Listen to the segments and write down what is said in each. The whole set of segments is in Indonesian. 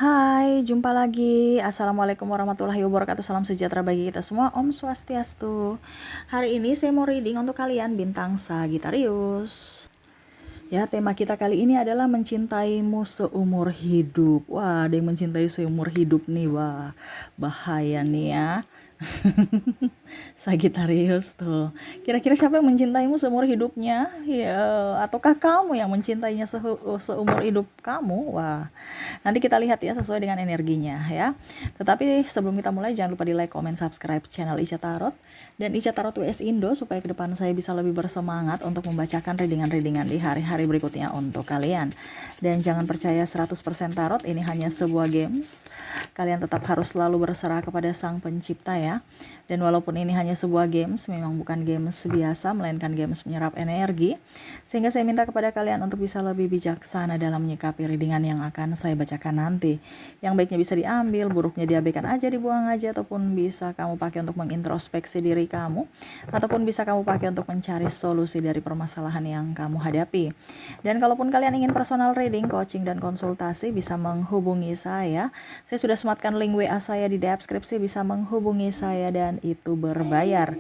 Hai, jumpa lagi. Assalamualaikum warahmatullahi wabarakatuh. Salam sejahtera bagi kita semua. Om Swastiastu. Hari ini saya mau reading untuk kalian bintang Sagittarius. Ya, tema kita kali ini adalah mencintaimu seumur hidup. Wah, ada yang mencintai seumur hidup nih. Wah, bahaya nih ya. Sagittarius tuh. Kira-kira siapa yang mencintaimu seumur hidupnya? Ya, ataukah kamu yang mencintainya seumur hidup kamu? Wah, nanti kita lihat ya sesuai dengan energinya ya. Tetapi sebelum kita mulai jangan lupa di like, comment, subscribe channel Ica Tarot dan Ica Tarot WS Indo supaya ke depan saya bisa lebih bersemangat untuk membacakan readingan-readingan di hari-hari berikutnya untuk kalian. Dan jangan percaya 100% tarot, ini hanya sebuah games. Kalian tetap harus selalu berserah kepada Sang Pencipta ya. Dan walaupun ini hanya sebuah games, memang bukan games biasa, melainkan games menyerap energi. Sehingga saya minta kepada kalian untuk bisa lebih bijaksana dalam menyikapi readingan yang akan saya bacakan nanti. Yang baiknya bisa diambil, buruknya diabaikan aja, dibuang aja, ataupun bisa kamu pakai untuk mengintrospeksi diri kamu, ataupun bisa kamu pakai untuk mencari solusi dari permasalahan yang kamu hadapi. Dan kalaupun kalian ingin personal reading, coaching, dan konsultasi, bisa menghubungi saya. Saya sudah sematkan link WA saya di deskripsi, bisa menghubungi saya dan itu berbayar.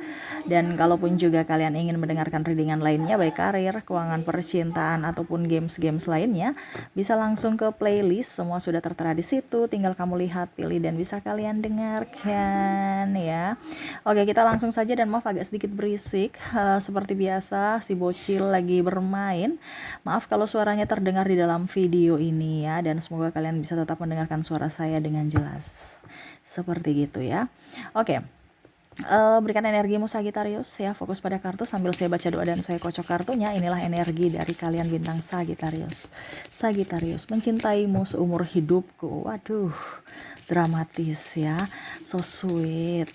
Dan kalaupun juga kalian ingin mendengarkan readingan lainnya, baik karir, keuangan, percintaan, ataupun games-games lainnya, bisa langsung ke playlist, semua sudah tertera di situ, tinggal kamu lihat, pilih, dan bisa kalian dengarkan ya. Oke, kita langsung saja, dan maaf agak sedikit berisik, seperti biasa si bocil lagi bermain. Maaf kalau suaranya terdengar di dalam video ini ya, dan semoga kalian bisa tetap mendengarkan suara saya dengan jelas. Seperti gitu ya. Oke. Berikan energimu Sagittarius ya, fokus pada kartu sambil saya baca doa dan saya kocok kartunya. Inilah energi dari kalian bintang Sagittarius. Sagittarius, mencintaimu seumur hidupku. Waduh, dramatis ya, so sweet.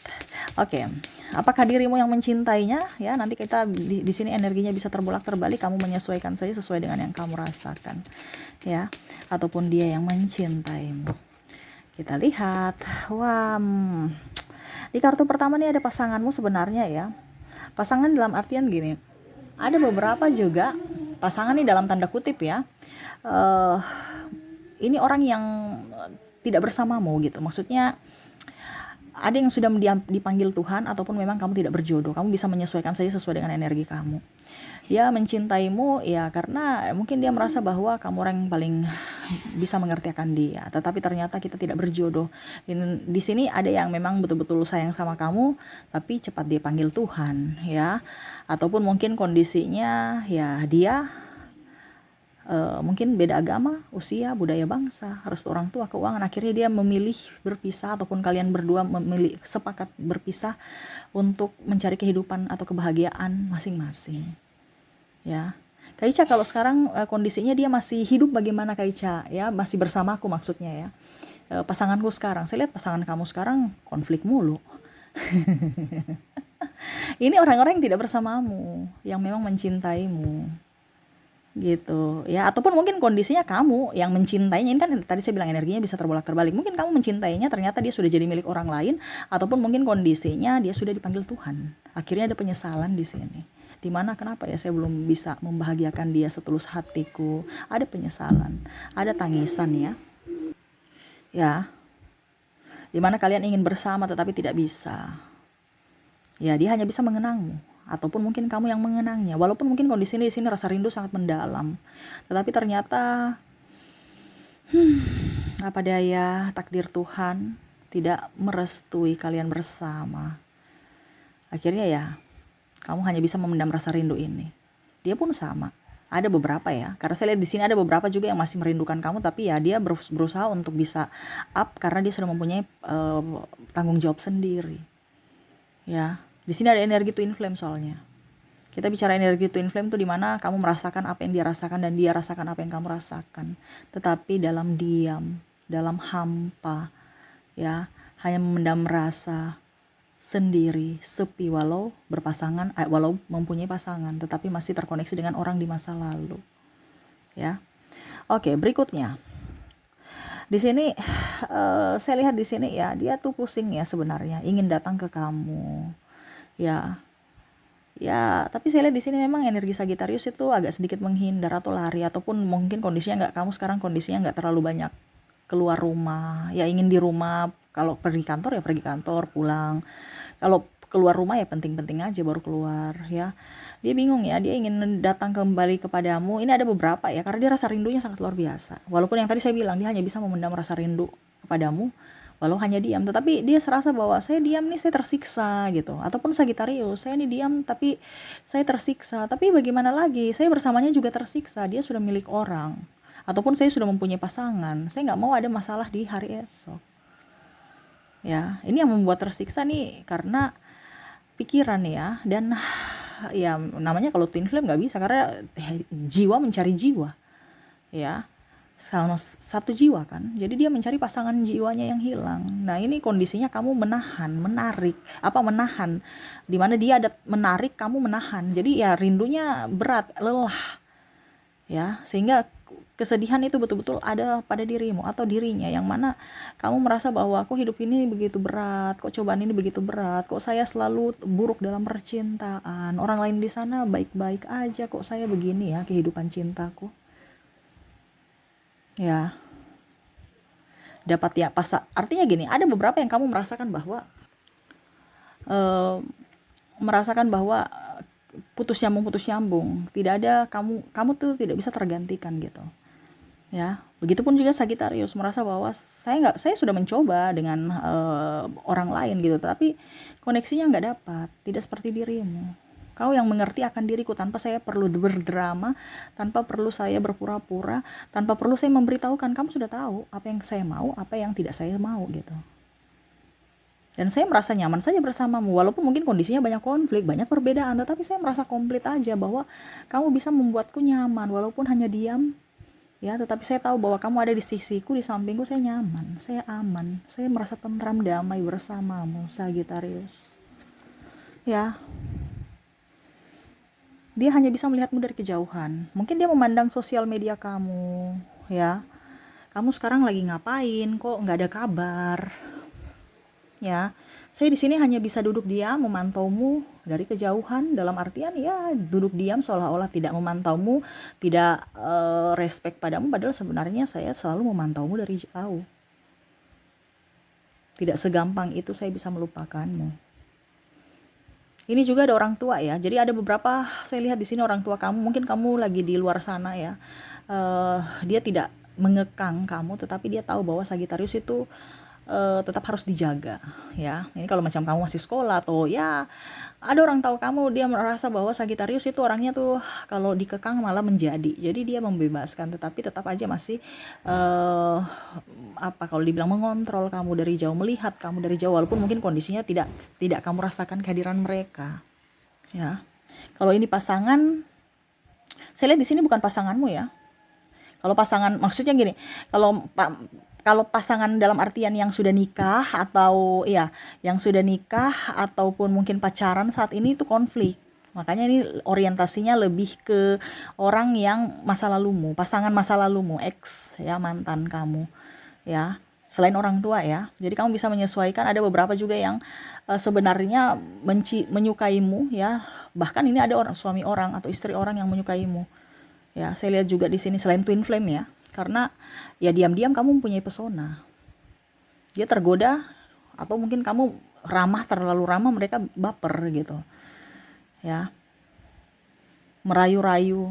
Oke, apakah dirimu yang mencintainya ya? Nanti kita di sini energinya bisa terbolak-terbalik, kamu menyesuaikan saja sesuai dengan yang kamu rasakan ya, ataupun dia yang mencintaimu. Kita lihat. Wah, di kartu pertama nih ada pasanganmu sebenarnya ya. Pasangan dalam artian gini, ada beberapa juga pasangan nih dalam tanda kutip ya. Ini orang yang tidak bersamamu gitu. Maksudnya ada yang sudah dipanggil Tuhan, ataupun memang kamu tidak berjodoh. Kamu bisa menyesuaikan saja sesuai dengan energi kamu. Dia mencintaimu ya karena mungkin dia merasa bahwa kamu orang yang paling bisa mengerti akan dia. Tetapi ternyata kita tidak berjodoh. Di sini ada yang memang betul-betul sayang sama kamu, tapi cepat dia panggil Tuhan ya. Ataupun mungkin kondisinya ya dia mungkin beda agama, usia, budaya bangsa, restu orang tua, keuangan. Akhirnya dia memilih berpisah, ataupun kalian berdua memilih sepakat berpisah untuk mencari kehidupan atau kebahagiaan masing-masing. Ya, Kak Ica kalau sekarang kondisinya dia masih hidup, bagaimana Kak Ica? Ya, masih bersamaku maksudnya ya. Pasanganku sekarang, saya lihat pasangan kamu sekarang konflik mulu. Ini orang-orang yang tidak bersamamu, yang memang mencintaimu. Gitu ya, ataupun mungkin kondisinya kamu yang mencintainya. Ini kan tadi saya bilang energinya bisa terbolak-terbalik. Mungkin kamu mencintainya, ternyata dia sudah jadi milik orang lain, ataupun mungkin kondisinya dia sudah dipanggil Tuhan. Akhirnya ada penyesalan di sini. Dimana kenapa ya saya belum bisa membahagiakan dia setulus hatiku. Ada penyesalan, ada tangisan ya. Ya, dimana kalian ingin bersama tetapi tidak bisa. Ya, dia hanya bisa mengenangmu, ataupun mungkin kamu yang mengenangnya. Walaupun mungkin kondisi di sini rasa rindu sangat mendalam, tetapi ternyata apa daya, takdir Tuhan tidak merestui kalian bersama. Akhirnya ya, kamu hanya bisa memendam rasa rindu ini. Dia pun sama. Ada beberapa ya, karena saya lihat di sini ada beberapa juga yang masih merindukan kamu, tapi ya dia berusaha untuk bisa up karena dia sudah mempunyai tanggung jawab sendiri. Ya, di sini ada energi twin flame soalnya. Kita bicara energi twin flame tuh dimana kamu merasakan apa yang dia rasakan dan dia rasakan apa yang kamu rasakan. Tetapi dalam diam, dalam hampa, ya, hanya memendam rasa sendiri, sepi, walau berpasangan, walau mempunyai pasangan, tetapi masih terkoneksi dengan orang di masa lalu. Ya, oke, berikutnya. Di sini saya lihat di sini ya, dia tuh pusing ya sebenarnya, ingin datang ke kamu. Ya. Ya, tapi saya lihat di sini memang energi Sagittarius itu agak sedikit menghindar atau lari, ataupun mungkin kondisinya nggak, kamu sekarang kondisinya nggak terlalu banyak keluar rumah, ya ingin di rumah. Kalau pergi kantor ya pergi kantor, pulang. Kalau keluar rumah ya penting-penting aja baru keluar ya. Dia bingung ya, dia ingin datang kembali kepadamu. Ini ada beberapa ya, karena dia rasa rindunya sangat luar biasa. Walaupun yang tadi saya bilang, dia hanya bisa memendam rasa rindu kepadamu, walau hanya diam. Tetapi dia serasa bahwa saya diam nih, saya tersiksa gitu. Ataupun Sagitarius, saya ini diam tapi saya tersiksa. Tapi bagaimana lagi, saya bersamanya juga tersiksa. Dia sudah milik orang. Ataupun saya sudah mempunyai pasangan. Saya nggak mau ada masalah di hari esok. Ya, ini yang membuat tersiksa nih, karena pikiran ya. Dan ya namanya kalau twin flame nggak bisa, karena jiwa mencari jiwa ya, sama satu jiwa kan, jadi dia mencari pasangan jiwanya yang hilang. Nah ini kondisinya kamu menahan, dimana dia ada menarik, kamu menahan, jadi ya rindunya berat, lelah ya, sehingga kesedihan itu betul-betul ada pada dirimu atau dirinya, yang mana kamu merasa bahwa kok hidup ini begitu berat, kok cobaan ini begitu berat, kok saya selalu buruk dalam percintaan, orang lain di sana baik-baik aja, kok saya begini ya kehidupan cintaku ya. Dapat ya pas, artinya gini, ada beberapa yang kamu merasakan bahwa eh, putus nyambung, tidak ada, kamu tuh tidak bisa tergantikan gitu ya. Begitupun juga Sagitarius merasa bahwa saya sudah mencoba dengan orang lain gitu, tapi koneksinya nggak dapat, tidak seperti dirimu. Kau yang mengerti akan diriku tanpa saya perlu berdrama, tanpa perlu saya berpura-pura, tanpa perlu saya memberitahukan. Kamu sudah tahu apa yang saya mau, apa yang tidak saya mau gitu. Dan saya merasa nyaman saja bersamamu, walaupun mungkin kondisinya banyak konflik, banyak perbedaan, tetapi saya merasa komplit aja bahwa kamu bisa membuatku nyaman, walaupun hanya diam ya, tetapi saya tahu bahwa kamu ada di sisiku, di sampingku, saya nyaman, saya aman, saya merasa tentram, damai bersamamu, Sagittarius ya. Dia hanya bisa melihatmu dari kejauhan, mungkin dia memandang sosial media kamu ya, kamu sekarang lagi ngapain, kok nggak ada kabar ya. Saya di sini hanya bisa duduk diam memantaumu dari kejauhan, dalam artian ya duduk diam seolah-olah tidak memantaumu, tidak respect padamu, padahal sebenarnya saya selalu memantaumu dari jauh. Tidak segampang itu saya bisa melupakanmu. Ini juga ada orang tua ya, jadi ada beberapa, saya lihat di sini orang tua kamu, mungkin kamu lagi di luar sana ya. Dia tidak mengekang kamu, tetapi dia tahu bahwa Sagitarius itu tetap harus dijaga ya. Ini kalau macam kamu masih sekolah atau ya ada orang tahu kamu, dia merasa bahwa Sagitarius itu orangnya tuh kalau dikekang malah menjadi. Jadi dia membebaskan, tetapi tetap aja masih kalau dibilang mengontrol kamu dari jauh, melihat kamu dari jauh, walaupun mungkin kondisinya tidak kamu rasakan kehadiran mereka ya. Kalau ini pasangan, saya lihat di sini bukan pasanganmu ya. Kalau pasangan, maksudnya gini, kalau pasangan dalam artian yang sudah nikah atau ya yang sudah nikah ataupun mungkin pacaran saat ini, itu konflik. Makanya ini orientasinya lebih ke orang yang masa lalumu, pasangan masa lalumu, ex ya, mantan kamu ya, selain orang tua ya. Jadi kamu bisa menyesuaikan. Ada beberapa juga yang sebenarnya menyukaimu ya, bahkan ini ada suami orang atau istri orang yang menyukaimu ya. Saya lihat juga di sini selain twin flame ya, karena ya diam-diam kamu mempunyai pesona. Dia tergoda, atau mungkin kamu terlalu ramah, mereka baper gitu ya, merayu-rayu.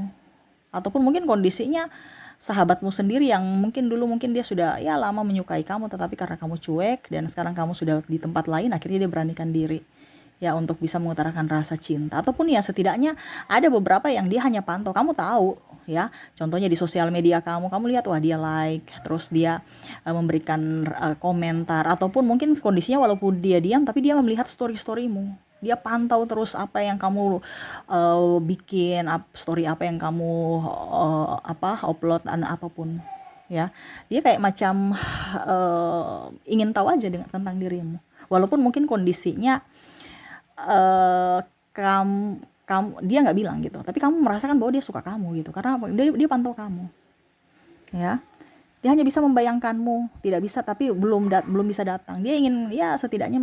Ataupun mungkin kondisinya sahabatmu sendiri yang mungkin dulu mungkin dia sudah ya lama menyukai kamu, tetapi karena kamu cuek dan sekarang kamu sudah di tempat lain, akhirnya dia beranikan diri ya untuk bisa mengutarakan rasa cinta. Ataupun ya setidaknya ada beberapa yang dia hanya pantau, kamu tahu ya, contohnya di sosial media kamu lihat, wah dia like, terus dia memberikan komentar, ataupun mungkin kondisinya walaupun dia diam tapi dia melihat story-storymu, dia pantau terus apa yang kamu bikin, story apa yang kamu upload dan apapun ya. Dia kayak macam ingin tahu aja tentang dirimu, walaupun mungkin kondisinya kamu dia nggak bilang gitu, tapi kamu merasakan bahwa dia suka kamu gitu, karena dia pantau kamu ya. Dia hanya bisa membayangkanmu, tidak bisa, tapi belum bisa datang. Dia ingin ya setidaknya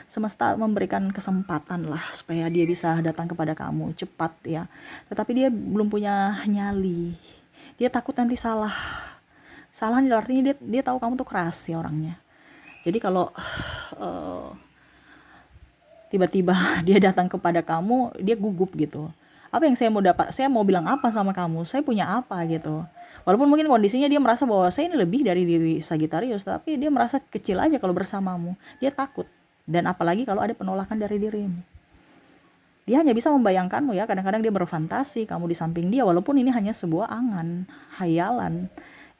semesta memberikan kesempatan lah supaya dia bisa datang kepada kamu cepat ya, tetapi dia belum punya nyali, dia takut nanti salah Salahnya artinya dia tahu kamu tuh keras ya orangnya. Jadi kalau tiba-tiba dia datang kepada kamu, dia gugup gitu. Apa yang saya mau dapat? Saya mau bilang apa sama kamu? Saya punya apa gitu. Walaupun mungkin kondisinya dia merasa bahwa saya ini lebih dari diri Sagittarius, tapi dia merasa kecil aja kalau bersamamu. Dia takut. Dan apalagi kalau ada penolakan dari dirimu. Dia hanya bisa membayangkanmu ya, kadang-kadang dia berfantasi kamu di samping dia, walaupun ini hanya sebuah angan, hayalan,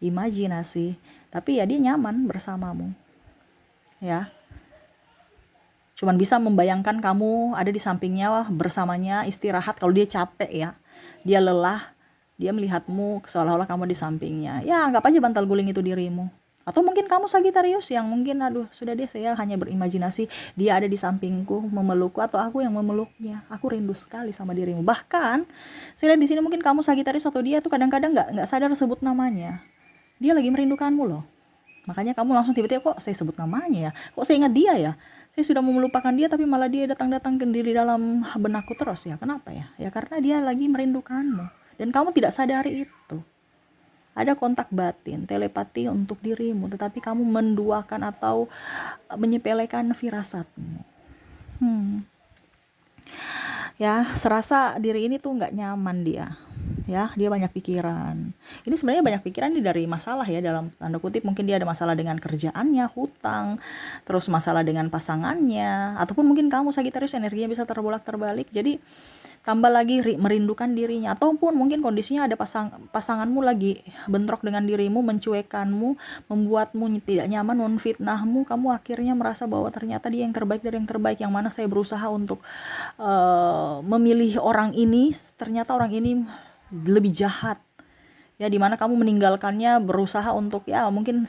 imajinasi. Tapi ya dia nyaman bersamamu. Ya, cuman bisa membayangkan kamu ada di sampingnya, bersamanya, istirahat kalau dia capek ya, dia lelah, dia melihatmu seolah-olah kamu di sampingnya. Ya anggap aja bantal guling itu dirimu. Atau mungkin kamu Sagittarius yang mungkin aduh sudah deh, saya hanya berimajinasi dia ada di sampingku memelukku, atau aku yang memeluknya. Aku rindu sekali sama dirimu. Bahkan saya lihat di sini mungkin kamu Sagittarius atau dia tuh kadang-kadang nggak sadar sebut namanya. Dia lagi merindukanmu loh. Makanya kamu langsung tiba-tiba, kok saya sebut namanya ya, kok saya ingat dia ya, saya sudah mau melupakan dia tapi malah dia datang-datang ke diri dalam benakku terus ya. Kenapa ya? Ya karena dia lagi merindukanmu dan kamu tidak sadari itu. Ada kontak batin, telepati untuk dirimu, tetapi kamu menduakan atau menyepelekan firasatmu. Ya, serasa diri ini tuh nggak nyaman dia. Ya, dia banyak pikiran. Ini sebenarnya banyak pikiran ini dari masalah ya, dalam tanda kutip mungkin dia ada masalah dengan kerjaannya, hutang, terus masalah dengan pasangannya, ataupun mungkin kamu Sagittarius energinya bisa terbolak-terbalik. Jadi tambah lagi merindukan dirinya, ataupun mungkin kondisinya ada pasanganmu lagi bentrok dengan dirimu, mencuekanmu, membuatmu tidak nyaman, memfitnahmu, kamu akhirnya merasa bahwa ternyata dia yang terbaik dari yang terbaik, yang mana saya berusaha untuk memilih orang ini, ternyata orang ini lebih jahat ya, dimana kamu meninggalkannya, berusaha untuk ya mungkin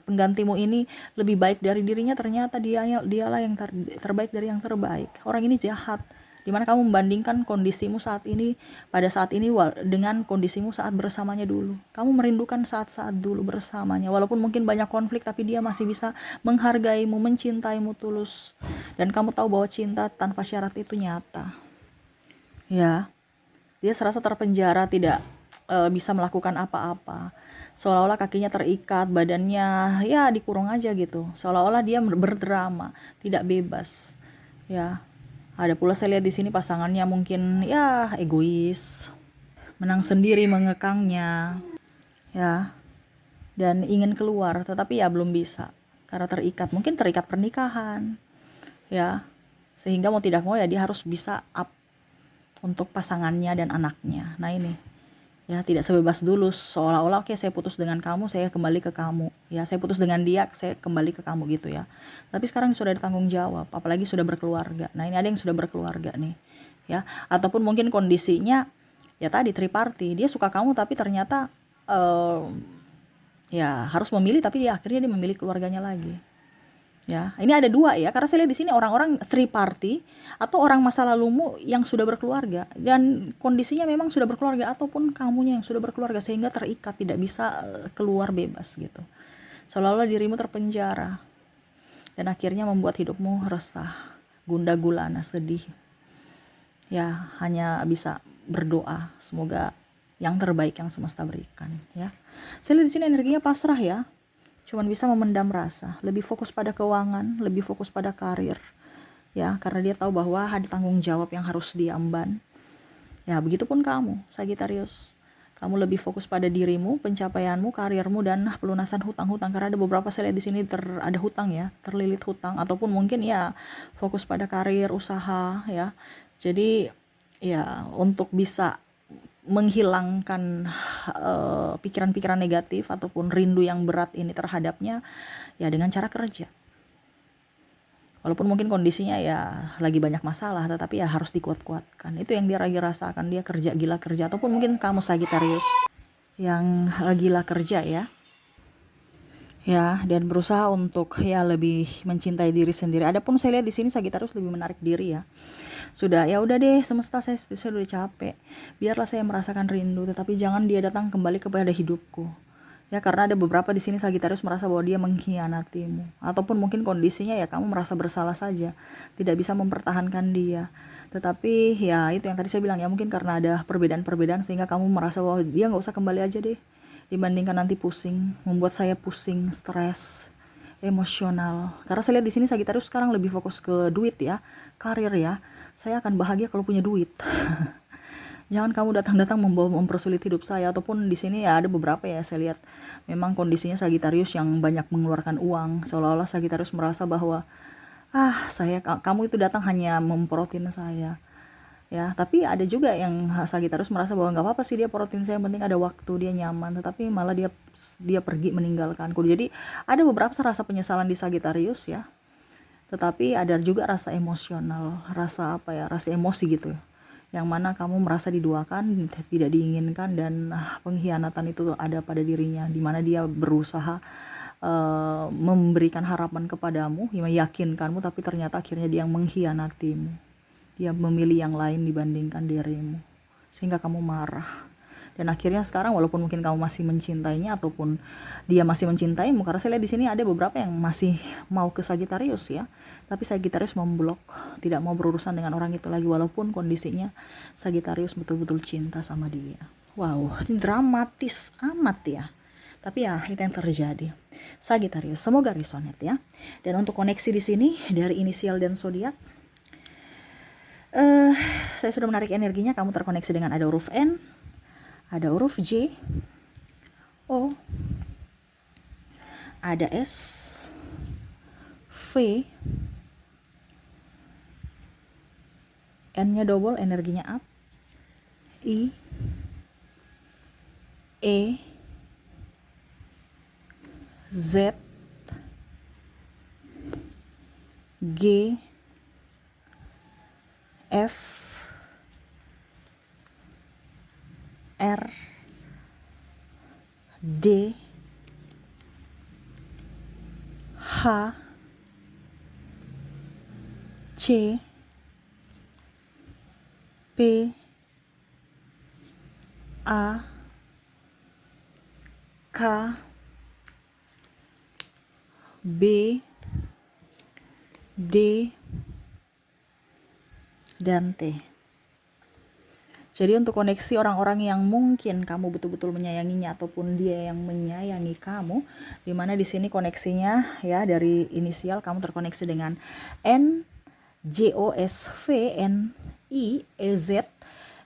penggantimu ini lebih baik dari dirinya, ternyata dialah yang terbaik dari yang terbaik. Orang ini jahat, dimana kamu membandingkan kondisimu saat ini pada saat ini dengan kondisimu saat bersamanya dulu. Kamu merindukan saat-saat dulu bersamanya, walaupun mungkin banyak konflik, tapi dia masih bisa menghargaimu, mencintaimu tulus, dan kamu tahu bahwa cinta tanpa syarat itu nyata. Ya, dia serasa terpenjara, tidak bisa melakukan apa-apa, seolah-olah kakinya terikat, badannya ya dikurung aja gitu, seolah-olah dia berdrama, tidak bebas. Ya, ada pula saya lihat di sini pasangannya mungkin ya egois, menang sendiri mengekangnya, ya, dan ingin keluar, tetapi ya belum bisa karena terikat, mungkin terikat pernikahan, ya, sehingga mau tidak mau ya dia harus bisa up untuk pasangannya dan anaknya. Nah ini ya, tidak sebebas dulu seolah-olah oke, saya putus dengan kamu, saya kembali ke kamu ya, saya putus dengan dia, saya kembali ke kamu gitu ya. Tapi sekarang sudah ada tanggung jawab, apalagi sudah berkeluarga. Nah ini ada yang sudah berkeluarga nih ya, ataupun mungkin kondisinya ya tadi triparty, dia suka kamu tapi ternyata ya harus memilih, tapi dia akhirnya dia memilih keluarganya lagi. Ya, ini ada dua ya, karena saya lihat di sini orang-orang three party atau orang masa lalumu yang sudah berkeluarga dan kondisinya memang sudah berkeluarga, ataupun kamunya yang sudah berkeluarga sehingga terikat, tidak bisa keluar bebas gitu. Seolah-olah dirimu terpenjara dan akhirnya membuat hidupmu resah, gundah gulana, sedih. Ya, hanya bisa berdoa semoga yang terbaik yang semesta berikan ya. Saya lihat di sini energinya pasrah ya. Cuman bisa memendam rasa, lebih fokus pada keuangan, lebih fokus pada karir ya, karena dia tahu bahwa ada tanggung jawab yang harus diemban ya. Begitupun kamu Sagittarius, kamu lebih fokus pada dirimu, pencapaianmu, karirmu, dan pelunasan hutang-hutang, karena ada beberapa saya lihat di sini ada hutang ya, terlilit hutang, ataupun mungkin ya fokus pada karir, usaha ya. Jadi ya untuk bisa menghilangkan pikiran-pikiran negatif ataupun rindu yang berat ini terhadapnya ya dengan cara kerja. Walaupun mungkin kondisinya ya lagi banyak masalah, tetapi ya harus dikuat-kuatkan. Itu yang dia lagi rasakan, dia kerja gila kerja, ataupun mungkin kamu Sagittarius yang gila kerja ya. Ya, dan berusaha untuk ya lebih mencintai diri sendiri. Adapun saya lihat di sini Sagittarius lebih menarik diri ya. Sudah ya udah deh, semesta saya sudah capek, biarlah saya merasakan rindu, tetapi jangan dia datang kembali kepada hidupku ya, karena ada beberapa di sini Sagittarius merasa bahwa dia mengkhianatimu, ataupun mungkin kondisinya ya kamu merasa bersalah saja, tidak bisa mempertahankan dia. Tetapi ya itu yang tadi saya bilang ya, mungkin karena ada perbedaan-perbedaan sehingga kamu merasa bahwa dia nggak usah kembali aja deh, dibandingkan nanti pusing, membuat saya pusing, stres, emosional. Karena saya lihat di sini Sagittarius sekarang lebih fokus ke duit ya, karir ya. Saya akan bahagia kalau punya duit. Jangan kamu datang-datang mempersulit hidup saya. Ataupun di sini ya ada beberapa ya, saya lihat memang kondisinya Sagittarius yang banyak mengeluarkan uang, seolah-olah Sagittarius merasa bahwa kamu itu datang hanya memprotein saya ya. Tapi ada juga yang Sagittarius merasa bahwa nggak apa-apa sih dia protein saya, yang penting ada waktu, dia nyaman, tetapi malah dia pergi meninggalkanku. Jadi ada beberapa rasa penyesalan di Sagittarius ya, tetapi ada juga rasa emosional, rasa rasa emosi gitu, yang mana kamu merasa diduakan, tidak diinginkan, dan pengkhianatan itu ada pada dirinya, di mana dia berusaha memberikan harapan kepadamu, meyakinkanmu, tapi ternyata akhirnya dia yang mengkhianatimu. Dia memilih yang lain dibandingkan dirimu, sehingga kamu marah. Dan akhirnya sekarang walaupun mungkin kamu masih mencintainya ataupun dia masih mencintaimu, karena saya lihat di sini ada beberapa yang masih mau ke Sagittarius ya, tapi Sagittarius memblok, tidak mau berurusan dengan orang itu lagi walaupun kondisinya Sagittarius betul-betul cinta sama dia. Wow, ini dramatis amat ya. Tapi ya itu yang terjadi. Sagittarius, semoga resonate ya. Dan untuk koneksi di sini dari inisial dan zodiak, saya sudah menarik energinya. Kamu terkoneksi dengan ada huruf N, ada huruf J, O, ada S, V, N-nya double, energinya up, I, E, Z, G, F, R, D, H, C, P, A, K, B, D, dan T. Jadi untuk koneksi orang-orang yang mungkin kamu betul-betul menyayanginya ataupun dia yang menyayangi kamu, dimana di sini koneksinya ya dari inisial kamu terkoneksi dengan N, J, O, S, V, N, I, E, Z,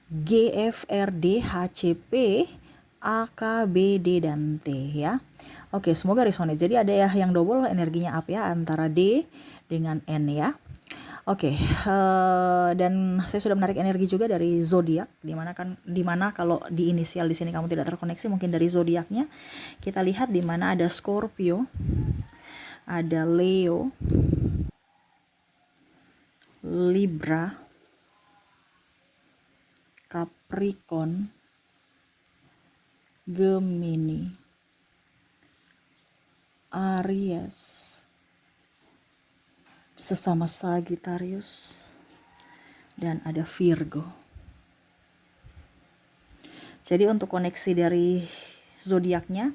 G, F, R, D, H, C, P, A, K, B, D, dan T ya. Oke, semoga resonate. Jadi ada ya yang double energinya up ya, antara D dengan N ya. Oke, dan saya sudah menarik energi juga dari zodiak, dimana kalau di inisial di sini kamu tidak terkoneksi, mungkin dari zodiaknya kita lihat dimana ada Scorpio, ada Leo, Libra, Capricorn, Gemini, Aries, sesama Sagittarius, dan ada Virgo. Jadi untuk koneksi dari zodiaknya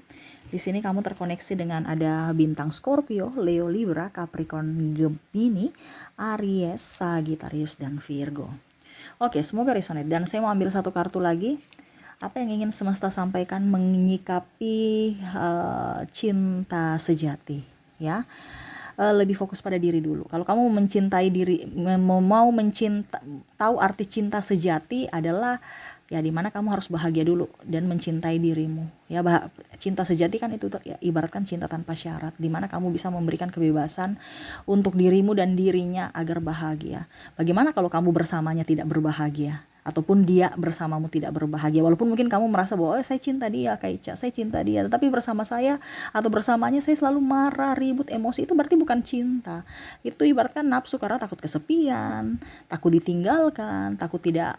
di sini kamu terkoneksi dengan ada bintang Scorpio, Leo, Libra, Capricorn, Gemini, Aries, Sagittarius, dan Virgo. Oke, semoga resonate. Dan saya mau ambil satu kartu lagi. Apa yang ingin semesta sampaikan menyikapi cinta sejati ya. Lebih fokus pada diri dulu. Kalau kamu mencintai diri, tahu arti cinta sejati adalah ya dimana kamu harus bahagia dulu dan mencintai dirimu ya. Cinta sejati kan itu ya, ibaratkan cinta tanpa syarat, dimana kamu bisa memberikan kebebasan untuk dirimu dan dirinya agar bahagia. Bagaimana kalau kamu bersamanya tidak berbahagia, ataupun dia bersamamu tidak berbahagia, walaupun mungkin kamu merasa bahwa saya cinta dia, Kak Ica, saya cinta dia, tetapi bersama saya atau bersamanya saya selalu marah, ribut, emosi, itu berarti bukan cinta. Itu ibaratkan nafsu karena takut kesepian, takut ditinggalkan, takut tidak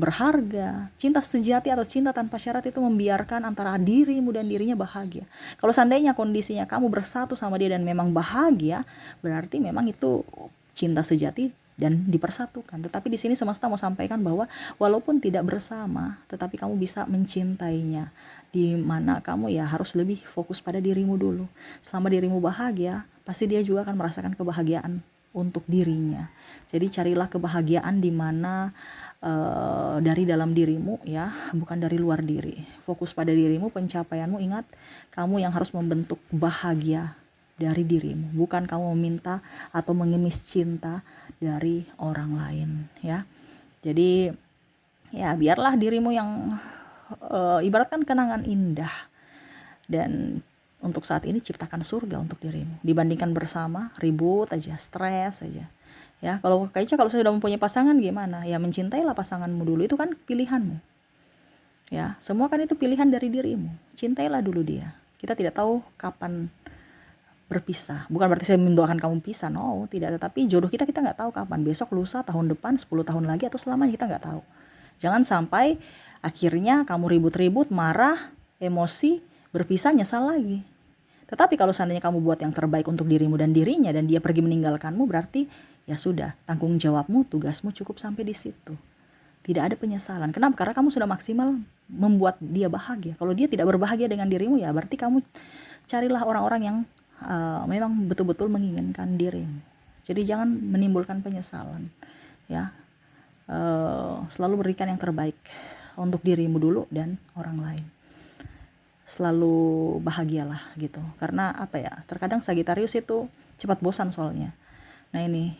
berharga. Cinta sejati atau cinta tanpa syarat itu membiarkan antara dirimu dan dirinya bahagia. Kalau seandainya kondisinya kamu bersatu sama dia dan memang bahagia, berarti memang itu cinta sejati dan dipersatukan. Tetapi di sini semesta mau sampaikan bahwa walaupun tidak bersama, tetapi kamu bisa mencintainya, di mana kamu ya harus lebih fokus pada dirimu dulu. Selama dirimu bahagia, pasti dia juga akan merasakan kebahagiaan untuk dirinya. Jadi carilah kebahagiaan di mana dari dalam dirimu ya, bukan dari luar diri. Fokus pada dirimu, pencapaianmu. Ingat, kamu yang harus membentuk bahagia dari dirimu, bukan kamu meminta atau mengemis cinta dari orang lain ya. Jadi ya biarlah dirimu yang ibaratkan kenangan indah, dan untuk saat ini ciptakan surga untuk dirimu. Dibandingkan bersama, ribut aja, stres aja. Ya, kalau Kak kalau sudah mempunyai pasangan gimana? Ya mencintailah pasanganmu dulu, itu kan pilihanmu. Ya, semua kan itu pilihan dari dirimu. Cintailah dulu dia. Kita tidak tahu kapan berpisah. Bukan berarti saya mendoakan kamu pisah, no, tidak. Tetapi jodoh kita nggak tahu kapan. Besok, lusa, tahun depan, 10 tahun lagi, atau selamanya, kita nggak tahu. Jangan sampai akhirnya kamu ribut-ribut, marah, emosi, berpisah, nyesal lagi. Tetapi kalau seandainya kamu buat yang terbaik untuk dirimu dan dirinya, dan dia pergi meninggalkanmu, berarti ya sudah, tanggung jawabmu, tugasmu cukup sampai di situ. Tidak ada penyesalan. Kenapa? Karena kamu sudah maksimal membuat dia bahagia. Kalau dia tidak berbahagia dengan dirimu, ya berarti kamu carilah orang-orang yang memang betul-betul menginginkan dirimu. Jadi jangan menimbulkan penyesalan. Ya, selalu berikan yang terbaik untuk dirimu dulu dan orang lain. Selalu bahagialah gitu, karena apa ya, terkadang Sagitarius itu cepat bosan soalnya. Nah ini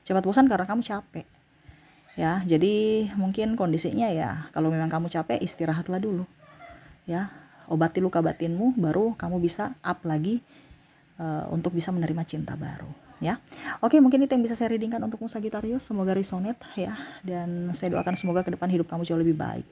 cepat bosan karena kamu capek ya. Jadi mungkin kondisinya ya, kalau memang kamu capek, istirahatlah dulu ya, obati luka batinmu, baru kamu bisa up lagi untuk bisa menerima cinta baru ya. Oke, mungkin itu yang bisa saya readingkan untukmu Sagitarius. Semoga resonate ya, dan saya doakan semoga ke depan hidup kamu jauh lebih baik.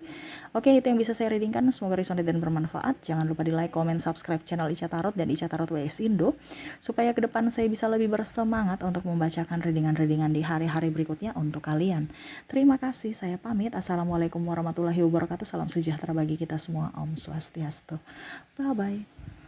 Oke, itu yang bisa saya readingkan. Semoga resonate dan bermanfaat. Jangan lupa di like, comment, subscribe channel Ica Tarot dan Ica Tarot WS Indo, supaya ke depan saya bisa lebih bersemangat untuk membacakan readingan-readingan di hari-hari berikutnya untuk kalian. Terima kasih, saya pamit. Assalamualaikum warahmatullahi wabarakatuh. Salam sejahtera bagi kita semua. Om Swastiastu. Bye bye.